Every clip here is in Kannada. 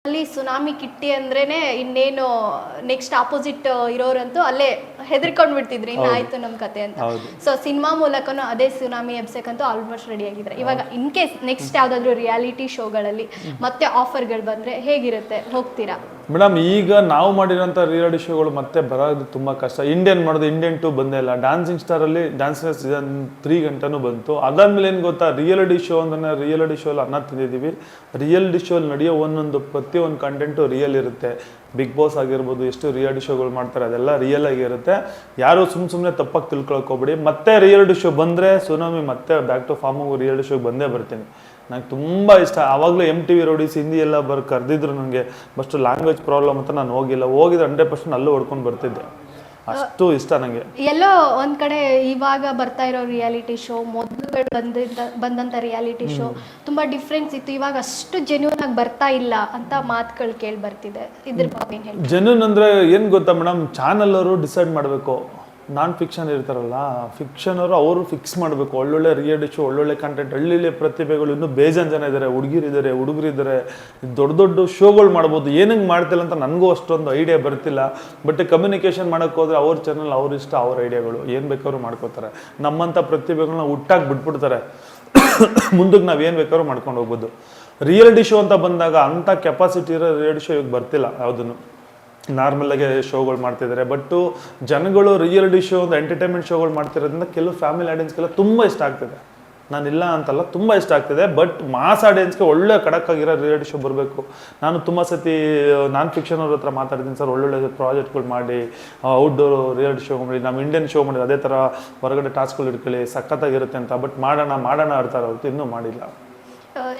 ಅಲ್ಲಿ ಸುನಾಮಿ ಕಿಟ್ಟಿ ಅಂದ್ರೇನೆ ಇನ್ನೇನು ನೆಕ್ಸ್ಟ್ ಆಪೋಸಿಟ್ ಇರೋರಂತೂ ಅಲ್ಲೇ ಹೆದರ್ಕೊಂಡ್ ಬಿಡ್ತಿದ್ರಿ ಇನ್ನ ಆಯ್ತು ನಮ್ ಕತೆ ಅಂತ. ಸೊ ಸಿನಿಮಾ ಮೂಲಕನು ಅದೇ ಸುನಾಮಿ ಎಬ್ಸಕ್ಕಂತೂ ಆಲ್ಮೋಸ್ಟ್ ರೆಡಿ ಆಗಿದ್ರೆ. ಇವಾಗ ಇನ್ ಕೇಸ್ ನೆಕ್ಸ್ಟ್ ಯಾವ್ದಾದ್ರು ರಿಯಾಲಿಟಿ ಶೋಗಳಲ್ಲಿ ಮತ್ತೆ ಆಫರ್ಗಳು ಬಂದ್ರೆ ಹೇಗಿರುತ್ತೆ, ಹೋಗ್ತೀರಾ? ಮೇಡಮ್, ಈಗ ನಾವು ಮಾಡಿರೋಂಥ ರಿಯಾಲಿಟಿ ಶೋಗಳು ಮತ್ತೆ ಬರೋದು ತುಂಬ ಕಷ್ಟ. ಇಂಡಿಯನ್ ಮಾಡೋದು ಇಂಡಿಯನ್ 2 ಬಂದೇ ಇಲ್ಲ. ಡ್ಯಾನ್ಸಿಂಗ್ ಸ್ಟಾರಲ್ಲಿ ಡ್ಯಾನ್ಸ್ ಸೀಸನ್ 3 ಗಂಟನೂ ಬಂತು. ಅದಾದ್ಮೇಲೆ ಏನು ಗೊತ್ತಾ, ರಿಯಾಲಿಟಿ ಶೋ ಅಂದ್ರೆ ರಿಯಾಲಿಟಿ ಶೋಲ್ಲಿ ಅನ್ನ ತಿಂದಿದ್ದೀವಿ. ರಿಯಾಲಿಟಿ ಶೋಲ್ಲಿ ನಡೆಯೋ ಪ್ರತಿಯೊಂದು ಕಂಟೆಂಟು ರಿಯಲ್ ಇರುತ್ತೆ. ಬಿಗ್ ಬಾಸ್ ಆಗಿರ್ಬೋದು, ಎಷ್ಟು ರಿಯಾಲಿಟಿ ಶೋಗಳು ಮಾಡ್ತಾರೆ ಅದೆಲ್ಲ ರಿಯಲ್ ಆಗಿರುತ್ತೆ. ಯಾರು ಸುಮ್ಮನೆ ತಪ್ಪಾಗಿ ತಿಳ್ಕೊಳಕ್ಕೆ ಹೋಗ್ಬೇಡಿ. ಮತ್ತೆ ರಿಯಾಲಿಟಿ ಶೋ ಬಂದರೆ ಸುನಾಮಿ ಮತ್ತೆ ಬ್ಯಾಕ್ ಟು ಫಾರ್ಮ್ ರಿಯಾಲಿಟಿ ಶೋಗೆ ಬಂದೇ ಬರ್ತೀನಿ. ನಂಗೆ ತುಂಬ ಇಷ್ಟ. ಆವಾಗಲೂ MTV ರೋಡೀಸ್ ಹಿಂದಿ ಎಲ್ಲ ಕರೆದಿದ್ರು ನನಗೆ. ಬಸ್ಟ್ ಲ್ಯಾಂಗ್ವೇಜ್ ಪ್ರಾಬ್ಲಮ್ ಅಂತ ನಾನು ಹೋಗಿದ್ರೆ 100% ಅಲ್ಲೂ ಹೊಡ್ಕೊಂಡು ಬರ್ತಿದ್ದೆ. ಅಷ್ಟು ಇಷ್ಟ ನನಗೆ. ಎಲ್ಲೋ ಒಂದ್ ಕಡೆ ಇವಾಗ ಬರ್ತಾ ಇರೋ ರಿಯಾಲಿಟಿ ಶೋ, ಮೊದಲುಗಳು ಬಂದಂತ ರಿಯಾಲಿಟಿ ಶೋ ತುಂಬಾ ಡಿಫ್ರೆನ್ಸ್ ಇತ್ತು. ಇವಾಗ ಅಷ್ಟು ಜೆನ್ಯೂನ್ ಆಗಿ ಬರ್ತಾ ಇಲ್ಲ ಅಂತ ಮಾತುಗಳು ಕೇಳಿ ಬರ್ತಿದೆ. ಇದ್ರ ಬಗ್ಗೆ ಏನ್ ಹೇಳಿ? ಜೆನ್ಯೂನ್ ಅಂದ್ರೆ ಏನ್ ಗೊತ್ತಾ ಮೇಡಮ್, ಚಾನಲ್ ಅವರು ಡಿಸೈಡ್ ಮಾಡಬೇಕು. ನಾನ್ ಫಿಕ್ಷನ್ ಇರ್ತಾರಲ್ಲ, ಫಿಕ್ಷನ್ ಅವರು ಫಿಕ್ಸ್ ಮಾಡಬೇಕು. ಒಳ್ಳೊಳ್ಳೆ ರಿಯಾಲಿಟಿ ಶೋ, ಒಳ್ಳೊಳ್ಳೆ ಕಂಟೆಂಟ್, ಹಳ್ಳಿಲಿ ಪ್ರತಿಭೆಗಳು ಇನ್ನೂ ಬೇಜಾನ್ ಜನ ಇದ್ದಾರೆ. ಹುಡುಗಿರಿದ್ದಾರೆ, ಹುಡುಗರಿದ್ದಾರೆ, ದೊಡ್ಡ ಶೋಗಳು ಮಾಡ್ಬೋದು. ಏನಂಗೆ ಮಾಡ್ತಿಲ್ಲ ಅಂತ ನನಗೂ ಅಷ್ಟೊಂದು ಐಡಿಯಾ ಬರ್ತಿಲ್ಲ. ಬಟ್ ಕಮ್ಯುನಿಕೇಷನ್ ಮಾಡೋಕ್ಕೆ ಹೋದ್ರೆ ಅವ್ರ ಚಾನಲ್, ಅವ್ರ ಇಷ್ಟ, ಅವ್ರ ಐಡಿಯಾಗಳು ಏನು ಬೇಕಾದ್ರೂ ಮಾಡ್ಕೋತಾರೆ. ನಮ್ಮಂಥ ಪ್ರತಿಭೆಗಳನ್ನ ಹುಟ್ಟಾಗಿ ಬಿಟ್ಬಿಡ್ತಾರೆ. ಮುಂದಕ್ಕೆ ನಾವು ಏನು ಬೇಕಾದ್ರೂ ಮಾಡ್ಕೊಂಡು ಹೋಗ್ಬೋದು. ರಿಯಾಲಿಟಿ ಶೋ ಅಂತ ಬಂದಾಗ ಅಂಥ ಕೆಪಾಸಿಟಿ ಇರೋ ರಿಯಾಲಿಟಿ ಶೋ ಇವಾಗ ಬರ್ತಿಲ್ಲ ಯಾವುದನ್ನು. ನಾರ್ಮಲಾಗಿ ಶೋಗಳು ಮಾಡ್ತಿದ್ದಾರೆ. ಬಟ್ಟು ಜನಗಳು ರಿಯಾಲಿಟಿ ಶೋ, ಒಂದು ಎಂಟರ್ಟೈನ್ಮೆಂಟ್ ಶೋಗಳು ಮಾಡ್ತಿರೋದ್ರಿಂದ ಕೆಲವು ಫ್ಯಾಮಿಲಿ ಆಡಿಯನ್ಸ್ಗೆಲ್ಲ ತುಂಬ ಇಷ್ಟ ಆಗ್ತಿದೆ. ನಾನಿಲ್ಲ ಅಂತಲ್ಲ, ತುಂಬ ಇಷ್ಟ ಆಗ್ತಿದೆ. ಬಟ್ ಮಾಸ್ ಆಡಿಯನ್ಸ್ಗೆ ಒಳ್ಳೆ ಖಡಕ್ಕಾಗಿರೋ ರಿಯಾಲಿಟಿ ಶೋ ಬರಬೇಕು. ನಾನು ತುಂಬ ಸತಿ ನಾನ್ ಫಿಕ್ಷನ್ ಅವ್ರ ಹತ್ರ ಮಾತಾಡ್ತೀನಿ, ಸರ್ ಒಳ್ಳೊಳ್ಳೆ ಪ್ರಾಜೆಕ್ಟ್ಗಳು ಮಾಡಿ, ಔಟ್ಡೋರ್ ರಿಯಾಲಿಟಿ ಶೋ ಮಾಡಿ, ನಮ್ಮ ಇಂಡಿಯನ್ ಶೋ ಮಾಡಿ, ಅದೇ ಥರ ಹೊರಗಡೆ ಟಾಸ್ಕ್ಗಳು ಇಟ್ಕೊಳ್ಳಿ, ಸಖತ್ತಾಗಿರುತ್ತೆ ಅಂತ. ಬಟ್ ಮಾಡೋಣ ಆಡ್ತಾರೆ ಹೊರತು ಇನ್ನೂ ಮಾಡಿಲ್ಲ.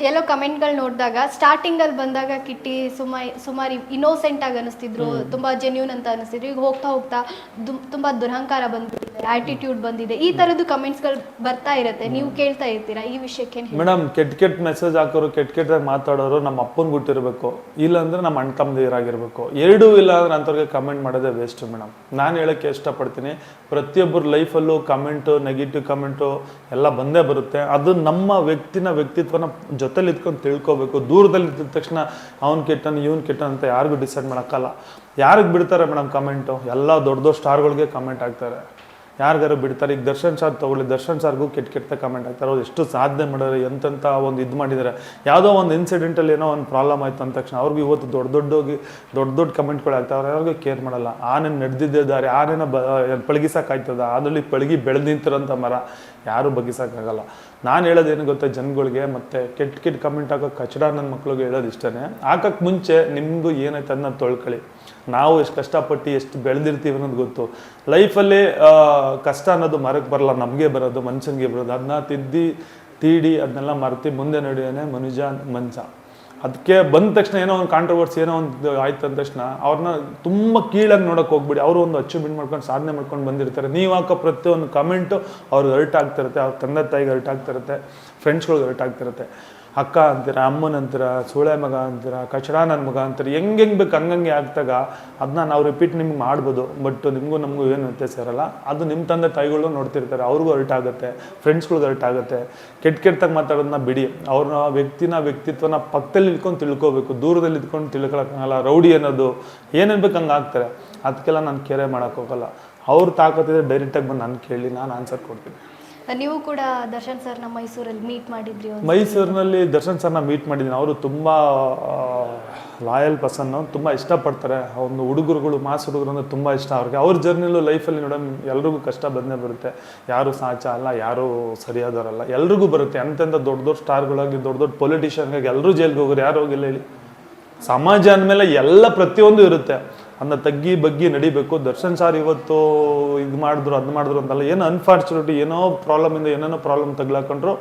ಎಲ್ಲೋ ಕಮೆಂಟ್ಗಳು ನೋಡಿದಾಗ ಸ್ಟಾರ್ಟಿಂಗಲ್ಲಿ ಬಂದಾಗ ಕಿಟ್ಟಿ ಸುಮಾರು ಇನ್ನೋಸೆಂಟ್ ಆಗಿ ಅನಿಸ್ತಿದ್ರು, ತುಂಬಾ ಜೆನ್ಯೂನ್ ಅಂತ ಅನಿಸ್ತಿದ್ರು. ಈಗ ಹೋಗ್ತಾ ತುಂಬಾ ದುರಹಂಕಾರ ಬಂದ್ಬಿಟ್ಟಿದೆ, ಆಟಿಟ್ಯೂಡ್ ಬಂದಿದೆ, ಈ ತರದ್ದು ಕಮೆಂಟ್ಸ್ಗಳು ಬರ್ತಾ ಇರುತ್ತೆ. ನೀವು ಕೇಳ್ತಾ ಇರ್ತೀರಾ ಈ ವಿಷಯಕ್ಕೆ? ಮೇಡಮ್, ಕೆಟ್ಟ ಮೆಸೇಜ್ ಹಾಕೋರು, ಕೆಟ್ಟದಾಗಿ ಮಾತಾಡೋರು ನಮ್ಮ ಅಪ್ಪನ ಗುಟ್ಟಿರ್ಬೇಕು, ಇಲ್ಲಾಂದ್ರೆ ನಮ್ಮ ಅಣ್ಣ ತಮ್ಮದಿರಾಗಿರ್ಬೇಕು. ಎರಡೂ ಇಲ್ಲ ಅಂದ್ರೆ ಅಂಥವ್ರಿಗೆ ಕಮೆಂಟ್ ಮಾಡೋದೇ ವೇಸ್ಟ್ ಮೇಡಮ್. ನಾನು ಹೇಳೋಕ್ಕೆ ಇಷ್ಟಪಡ್ತೀನಿ, ಪ್ರತಿಯೊಬ್ಬರ ಲೈಫಲ್ಲೂ ಕಮೆಂಟು, ನೆಗೆಟಿವ್ ಕಮೆಂಟು ಎಲ್ಲ ಬಂದೇ ಬರುತ್ತೆ. ಅದು ನಮ್ಮ ವ್ಯಕ್ತಿತ್ವನ ಜೊತೆಲಿ ಇದ್ಕೊಂಡು ತಿಳ್ಕೊಬೇಕು. ದೂರದಲ್ಲಿ ಇದ್ದ ತಕ್ಷಣ ಅವ್ನು ಕೆಟ್ಟನು ಇವನು ಕೆಟ್ಟನು ಅಂತ ಯಾರಿಗೂ ಡಿಸೈಡ್ ಮಾಡೋಕ್ಕಲ್ಲ. ಯಾರಿಗೆ ಬಿಡ್ತಾರೆ ಮೇಡಮ್ ಕಮೆಂಟು? ಎಲ್ಲ ದೊಡ್ಡ ಸ್ಟಾರ್ಗಳಿಗೆ ಕಮೆಂಟ್ ಆಗ್ತಾರೆ. ಯಾರಿಗಾರು ಬಿಡ್ತಾರೆ. ಈಗ ದರ್ಶನ್ ಸರ್ ತೊಗೊಳ್ಳಿ, ದರ್ಶನ್ ಸರ್ಗೂ ಕೆಟ್ಟ ಕಮೆಂಟ್ ಆಗ್ತಾರೆ. ಅವ್ರು ಎಷ್ಟು ಸಾಧನೆ ಮಾಡಿದ್ರೆ, ಎಂತೆಂಥ ಒಂದು ಇದು ಮಾಡಿದ್ದಾರೆ. ಯಾವುದೋ ಒಂದು ಇನ್ಸಿಡೆಂಟಲ್ಲಿ ಏನೋ ಒಂದು ಪ್ರಾಬ್ಲಮ್ ಆಯಿತು ಅಂದ ತಕ್ಷಣ ಅವ್ರಿಗೂ ಇವತ್ತು ದೊಡ್ಡ ಕಮೆಂಟ್ಗಳು ಆಗ್ತಾವೆ. ಅವ್ರು ಯಾರಿಗೂ ಕೇರ್ ಮಾಡಲ್ಲ. ಆನೇನು ನಡೆದಿದ್ದೇ ದಾರಿ, ಆನೇನ ಪಳಗಿಸೋಕ್ಕಾಯ್ತದ? ಅದರಲ್ಲಿ ಪಳಗಿ ಬೆಳೆದು ನಿಂತಿರೋಂಥ ಮರ ಯಾರೂ ಬಗ್ಗಿಸೋಕ್ಕಾಗಲ್ಲ. ನಾನು ಹೇಳೋದೇನು ಗೊತ್ತಾ ಜನಗಳಿಗೆ, ಮತ್ತು ಕೆಟ್ಟ ಕಮೆಂಟ್ ಹಾಕೋ ಕಚಡ ನನ್ನ ಮಕ್ಳಿಗೆ ಹೇಳೋದು ಇಷ್ಟನೇ. ಹಾಕೋಕ್ಕೆ ಮುಂಚೆ ನಿಮಗೂ ಏನಾಯ್ತು ಅದನ್ನ ತೊಳ್ಕೊಳ್ಳಿ. ನಾವು ಎಷ್ಟು ಕಷ್ಟಪಟ್ಟು ಎಷ್ಟು ಬೆಳೆದಿರ್ತೀವಿ ಅನ್ನೋದು ಗೊತ್ತು. ಲೈಫಲ್ಲಿ ಕಷ್ಟ ಅನ್ನೋದು ಮರಕ್ಕೆ ಬರಲ್ಲ, ನಮಗೆ ಬರೋದು, ಮನುಷ್ಯನಿಗೆ ಬರೋದು. ಅದನ್ನ ತೀಡಿ ಅದನ್ನೆಲ್ಲ ಮರೆತು ಮುಂದೆ ನಡೆಯೋನೆ ಮನುಷ್ಯ. ಅದಕ್ಕೆ ಬಂದ ತಕ್ಷಣ ಏನೋ ಒಂದು ಕಾಂಟ್ರವರ್ಸಿ, ಏನೋ ಒಂದು ಆಯ್ತು ಅಂದ ತಕ್ಷಣ ಅವ್ರನ್ನ ತುಂಬ ಕೀಳಾಗಿ ನೋಡೋಕೆ ಹೋಗ್ಬಿಡಿ. ಅವರು ಒಂದು ಅಚೀವ್ಮೆಂಟ್ ಮಾಡ್ಕೊಂಡು ಸಾಧನೆ ಮಾಡ್ಕೊಂಡು ಬಂದಿರ್ತಾರೆ. ನೀವು ಹಾಕೋ ಪ್ರತಿಯೊಂದು ಕಮೆಂಟು ಅವ್ರಿಗೆ ಹರ್ಟ್ ಆಗ್ತಿರುತ್ತೆ, ಅವ್ರ ತಂದೆ ತಾಯಿಗೆ ಹರ್ಟ್ ಆಗ್ತಿರುತ್ತೆ, ಫ್ರೆಂಡ್ಸ್ಗಳಿಗೆ ಹರ್ಟ್ ಆಗ್ತಿರುತ್ತೆ. ಅಕ್ಕ ಅಂತೀರ, ಅಮ್ಮನ ಅಂತೀರ, ಸೂಳೆ ಮಗ ಅಂತೀರ, ಕಚಡ ನನ್ನ ಮಗ ಅಂತೀರ, ಹೆಂಗೆ ಬೇಕು ಹಂಗಂಗೆ ಆಗ್ತಾಗ ಅದನ್ನ ನಾವು ರಿಪೀಟ್ ನಿಮ್ಗೆ ಮಾಡ್ಬೋದು. ಬಟ್ ನಿಮಗೂ ನಮಗೂ ಏನು ವ್ಯತ್ಯಾಸ ಇರಲ್ಲ. ಅದು ನಿಮ್ಮ ತಂದೆ ತಾಯಿಗಳು ನೋಡ್ತಿರ್ತಾರೆ, ಅವ್ರಿಗೂ ಹರ್ಟ್ ಆಗುತ್ತೆ, ಫ್ರೆಂಡ್ಸ್ಗಳಿಗೆ ಹರ್ಟ್ ಆಗುತ್ತೆ. ಕೆಟ್ಟದಾಗಿ ಮಾತಾಡೋದನ್ನ ಬಿಡಿ. ಅವ್ರನ್ನ ವ್ಯಕ್ತಿತ್ವನ ಪಕ್ಕದಲ್ಲಿ ಇಟ್ಕೊಂಡು ತಿಳ್ಕೊಬೇಕು, ದೂರದಲ್ಲಿ ಇಟ್ಕೊಂಡು ತಿಳ್ಕೊಳಕ್ಕಾಗಲ್ಲ. ರೌಡಿ ಅನ್ನೋದು ಏನೇನು ಬೇಕು ಹಂಗೆ ಆಗ್ತಾರೆ. ಅದಕ್ಕೆಲ್ಲ ನಾನು ಕೇರೆ ಮಾಡೋಕ್ಕೆ ಹೋಗಲ್ಲ. ಅವ್ರು ತಾಕತ್ತಿದ್ರೆ ಡೈರೆಕ್ಟಾಗಿ ಬಂದು ನಾನು ಕೇಳಿ, ನಾನು ಆನ್ಸರ್ ಕೊಡ್ತೀನಿ. ನೀವು ಕೂಡ ದರ್ಶನ್ ಸರ್ನ ಮೈಸೂರಲ್ಲಿ ಮೀಟ್ ಮಾಡಿದ್ರಿ? ಮೈಸೂರಿನಲ್ಲಿ ದರ್ಶನ್ ಸರ್ನ ಮೀಟ್ ಮಾಡಿದ್ದೀನಿ. ಅವರು ತುಂಬ ಲಾಯಲ್ ಪರ್ಸನ್ನು, ತುಂಬ ಇಷ್ಟಪಡ್ತಾರೆ. ಒಂದು ಮಾಸ್ ಹುಡುಗರು ಅಂದರೆ ತುಂಬ ಇಷ್ಟ ಅವ್ರಿಗೆ. ಅವ್ರ ಜರ್ನಿಲೂ ಲೈಫಲ್ಲಿ ನೋಡೋ ಎಲ್ರಿಗೂ ಕಷ್ಟ ಬಂದೇ ಬರುತ್ತೆ. ಯಾರು ಸಾಚ ಅಲ್ಲ, ಯಾರು ಸರಿಯಾದವರಲ್ಲ, ಎಲ್ರಿಗೂ ಬರುತ್ತೆ. ಅಂತೆಂಥ ದೊಡ್ಡ ಸ್ಟಾರ್ಗಳಾಗಿ, ದೊಡ್ಡ ಪೊಲಿಟಿಷಿಯನ್ಗಾಗಿ ಎಲ್ಲರೂ ಜೈಲ್ಗೆ ಹೋಗೋರು, ಯಾರು ಹೋಗಿಲ್ಲ ಹೇಳಿ? ಸಮಾಜ ಅಂದಮೇಲೆ ಎಲ್ಲ ಪ್ರತಿಯೊಂದು ಇರುತ್ತೆ. ಅದನ್ನ ತಗ್ಗಿ ಬಗ್ಗಿ ನಡಿಬೇಕು. ದರ್ಶನ್ ಸಾರ್ ಇವತ್ತು ಇದು ಮಾಡಿದ್ರು ಅದು ಮಾಡಿದ್ರು ಅಂತಲ್ಲ, ಏನೋ ಅನ್ಫಾರ್ಚುನೇಟ್ಲಿ ಏನೋ ಪ್ರಾಬ್ಲಮಿಂದ ಏನೇನೋ ಪ್ರಾಬ್ಲಮ್ ತಗ್ಲಾಕೊಂಡ್ರು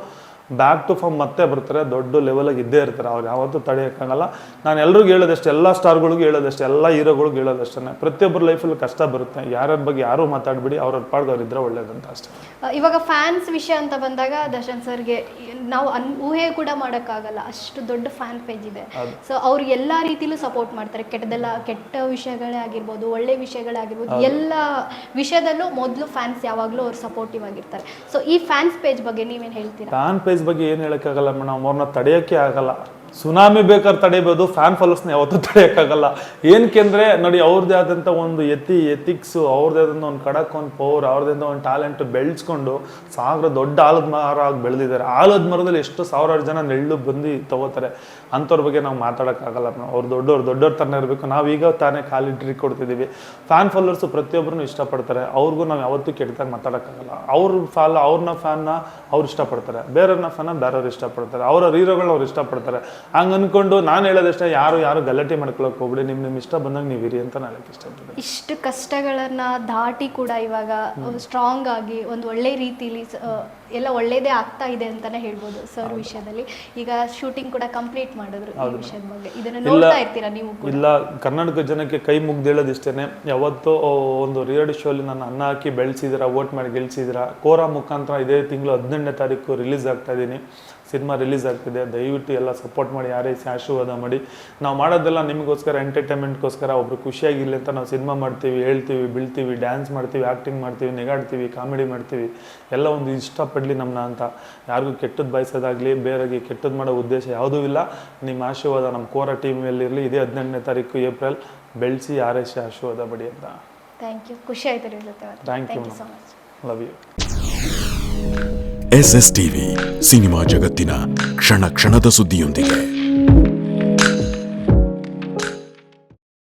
ಬ್ಯಾಕ್ ಟು ಫಾರ್ಮ್ ಮತ್ತೆ ಬರ್ತಾರೆ. ದೊಡ್ಡ ಲೆವೆಲಾಗಿ ಇದ್ದೇ ಇರ್ತಾರೆ. ಅವ್ರು ಯಾವತ್ತೂ ತಡೆಯೋಕ್ಕಾಗಲ್ಲ. ನಾನು ಎಲ್ರಿಗೂ ಹೇಳೋದಷ್ಟೇ, ಎಲ್ಲ ಸ್ಟಾರ್ಗಳಿಗೂ ಹೇಳೋದಷ್ಟೇ, ಎಲ್ಲ ಹೀರೋಗಳಿಗೂ ಹೇಳೋದಷ್ಟೇ, ಪ್ರತಿಯೊಬ್ಬರ ಲೈಫಲ್ಲಿ ಕಷ್ಟ ಬರುತ್ತೆ. ಯಾರ್ಯಾರ ಬಗ್ಗೆ ಯಾರೂ ಮಾತಾಡಬೇಡಿ, ಅವ್ರ ಪಾಡ್ಗೆ ಅವ್ರಿದ್ರೆ ಒಳ್ಳೇದಂತ ಅಷ್ಟೇ. ಇವಾಗ ಫ್ಯಾನ್ಸ್ ವಿಷಯ ಅಂತ ಬಂದಾಗ ದರ್ಶನ್ ಸರ್ಗೆ ನಾವು ಊಹೆ ಕೂಡ ಮಾಡೋಕ್ಕಾಗಲ್ಲ, ಅಷ್ಟು ದೊಡ್ಡ ಫ್ಯಾನ್ ಪೇಜ್ ಇದೆ. ಸೊ ಅವ್ರು ಎಲ್ಲ ರೀತಿಲೂ ಸಪೋರ್ಟ್ ಮಾಡ್ತಾರೆ. ಕೆಟ್ಟ ವಿಷಯಗಳೇ ಆಗಿರ್ಬೋದು, ಒಳ್ಳೆ ವಿಷಯಗಳೇ ಆಗಿರ್ಬೋದು, ಎಲ್ಲ ವಿಷಯದಲ್ಲೂ ಮೊದಲು ಫ್ಯಾನ್ಸ್ ಯಾವಾಗಲೂ ಅವ್ರು ಸಪೋರ್ಟಿವ್ ಆಗಿರ್ತಾರೆ. ಸೊ ಈ ಫ್ಯಾನ್ಸ್ ಪೇಜ್ ಬಗ್ಗೆ ನೀವೇನು ಹೇಳ್ತೀರಾ? ಫ್ಯಾನ್ ಪೇಜ್ ಬಗ್ಗೆ ಏನು ಹೇಳೋಕ್ಕಾಗಲ್ಲ ಮೇಡಮ್. ಅವ್ರನ್ನ ತಡೆಯೋಕ್ಕೆ ಆಗಲ್ಲ. ಸುನಾಮಿ ಬೇಕಾದ್ರೆ ತಡಿಬೋದು, ಫ್ಯಾನ್ ಫಾಲೋಸ್ನ ಯಾವತ್ತೂ ತಡೆಯೋಕ್ಕಾಗಲ್ಲ. ಏನಕ್ಕೆ ಅಂದರೆ ನೋಡಿ, ಅವ್ರದ್ದೇ ಆದಂಥ ಒಂದು ಎಥಿಕ್ಸು, ಅವ್ರದ್ದೇ ಆದಂಥ ಒಂದು ಖಡಕ್, ಒಂದು ಪವರ್, ಅವ್ರದ್ದೇ ಒಂದು ಟ್ಯಾಲೆಂಟ್ ಬೆಳೆಸ್ಕೊಂಡು ಸಾವಿರ ದೊಡ್ಡ ಆಲದ ಮರ ಆಗಿ ಬೆಳೆದಿದ್ದಾರೆ. ಆಲದ ಮರದಲ್ಲಿ ಎಷ್ಟು ಸಾವಿರಾರು ಜನ ನೆಳ್ಳು ಬಂದು ತಗೋತಾರೆ. ಅಂಥವ್ರ ಬಗ್ಗೆ ನಾವು ಮಾತಾಡೋಕ್ಕಾಗಲ್ಲ. ಅವ್ರು ದೊಡ್ಡವ್ರ ಥರನೇ ಇರಬೇಕು. ನಾವೀಗ ತಾನೇ ಖಾಲಿ ಟ್ರಿಕ್ ಕೊಡ್ತಿದ್ದೀವಿ. ಫ್ಯಾನ್ ಫಾಲೋವರ್ಸು ಪ್ರತಿಯೊಬ್ಬರೂ ಇಷ್ಟಪಡ್ತಾರೆ. ಅವ್ರಿಗೂ ನಾವು ಯಾವತ್ತೂ ಕೆಟ್ಟದಾಗ ಮಾತಾಡೋಕ್ಕಾಗಲ್ಲ. ಅವ್ರನ್ನ ಫ್ಯಾನ್ನ ಅವ್ರು ಇಷ್ಟಪಡ್ತಾರೆ, ಬೇರೆಯವ್ರನ್ನ ಫ್ಯಾನ್ನ ಬೇರೆಯವ್ರು ಇಷ್ಟಪಡ್ತಾರೆ, ಅವರ ಹೀರೋಗಳನ್ನ ಅವ್ರು ಇಷ್ಟಪಡ್ತಾರೆ. ಹಂಗೆ ಅಂದ್ಕೊಂಡು ನಾನು ಹೇಳೋದಷ್ಟೇ, ಯಾರು ಗಲಾಟೆ ಮಾಡ್ಕೊಳಕ್ಕೆ ಹೋಗ್ಬಿಡಿ, ನಿಮ್ಮ ಇಷ್ಟ ಬಂದಾಗ ನೀವು ಇರಿ ಅಂತ ನಾನು ಹೇಳಕ್ಕೆ ಇಷ್ಟಪಡ್ತೀನಿ. ಇಷ್ಟು ಕಷ್ಟಗಳನ್ನ ದಾಟಿ ಕೂಡ ಇವಾಗ ಸ್ಟ್ರಾಂಗ್ ಆಗಿ ಒಂದು ಒಳ್ಳೆ ರೀತಿಲಿ ಎಲ್ಲ ಒಳ್ಳೇದೇ ಆಗ್ತಾ ಇದೆ ಅಂತಾನೆ ಹೇಳ್ಬೋದು ಸರ್ ವಿಷಯದಲ್ಲಿ. ಈಗ ಶೂಟಿಂಗ್ ಕೂಡ ಕಂಪ್ಲೀಟ್ ಮಾಡಿದ್ರು ಈ ವಿಷಯದ ಬಗ್ಗೆ. ಇದನ್ನ ನೋಡ್ತಾ ಇರ್ತೀರಾ ನೀವು ಕೂಡ? ಇಲ್ಲ, ಕರ್ನಾಟಕ ಜನಕ್ಕೆ ಕೈ ಮುಗ್ದು ಹೇಳೋದಿಷ್ಟೇನೆ, ಯಾವತ್ತೂ ಒಂದು ರಿಯಾಲಿಟಿ ಶೋಲಿ ನನ್ನ ಅನ್ನ ಹಾಕಿ ಬೆಳೆಸಿದಿರ, ವೋಟ್ ಮಾಡಿ ಗೆಲ್ಸಿದಿರ. ಕೋರಾ ಮುಖಾಂತರ ಇದೇ ತಿಂಗಳು 18ನೇ ತಾರೀಕು ರಿಲೀಸ್ ಆಗ್ತಾ ಇದ್ದೀನಿ. ಸಿನಿಮಾ ರಿಲೀಸ್ ಆಗ್ತಿದೆ. ದಯವಿಟ್ಟು ಎಲ್ಲ ಸಪೋರ್ಟ್ ಮಾಡಿ, ಯಾರೈಸಿ ಆಶೀರ್ವಾದ ಮಾಡಿ. ನಾವು ಮಾಡೋದೆಲ್ಲ ನಿಮಗೋಸ್ಕರ, ಎಂಟರ್ಟೈನ್ಮೆಂಟ್ಗೋಸ್ಕರ, ಒಬ್ರು ಖುಷಿಯಾಗಿರಲಿ ಅಂತ ನಾವು ಸಿನಿಮಾ ಮಾಡ್ತೀವಿ, ಹೇಳ್ತೀವಿ, ಬೀಳ್ತೀವಿ, ಡ್ಯಾನ್ಸ್ ಮಾಡ್ತೀವಿ, ಆ್ಯಕ್ಟಿಂಗ್ ಮಾಡ್ತೀವಿ, ನೆಗಾಡ್ತೀವಿ, ಕಾಮಿಡಿ ಮಾಡ್ತೀವಿ. ಎಲ್ಲ ಒಂದು ಇಷ್ಟಪಡಲಿ ನಮ್ಮನ್ನ ಅಂತ. ಯಾರಿಗೂ ಕೆಟ್ಟದ್ದು ಬಯಸೋದಾಗಲಿ, ಬೇರೆಗೆ ಕೆಟ್ಟದ್ದು ಮಾಡೋ ಉದ್ದೇಶ ಯಾವುದೂ ಇಲ್ಲ. ನಿಮ್ಮ ಆಶೀರ್ವಾದ ನಮ್ಮ ಕೋರಾ ಟೀಮಲ್ಲಿರಲಿ. ಇದೇ 18ನೇ ತಾರೀಕು ಏಪ್ರಿಲ್. ಬೆಳೆಸಿ, ಯಾರೈಸಿ ಆಶೀರ್ವಾದ ಪಡಿ ಅಂತ. ಥ್ಯಾಂಕ್ ಯು, ಖುಷಿ ಆಯ್ತು ರೀ ಜೊತೆ. Thank you so much. Love you. SSTV cinema ಜಗತ್ತಿನ ಕ್ಷಣ ಕ್ಷಣದ ಸುದ್ದಿಯೊಂದಿಗೆ.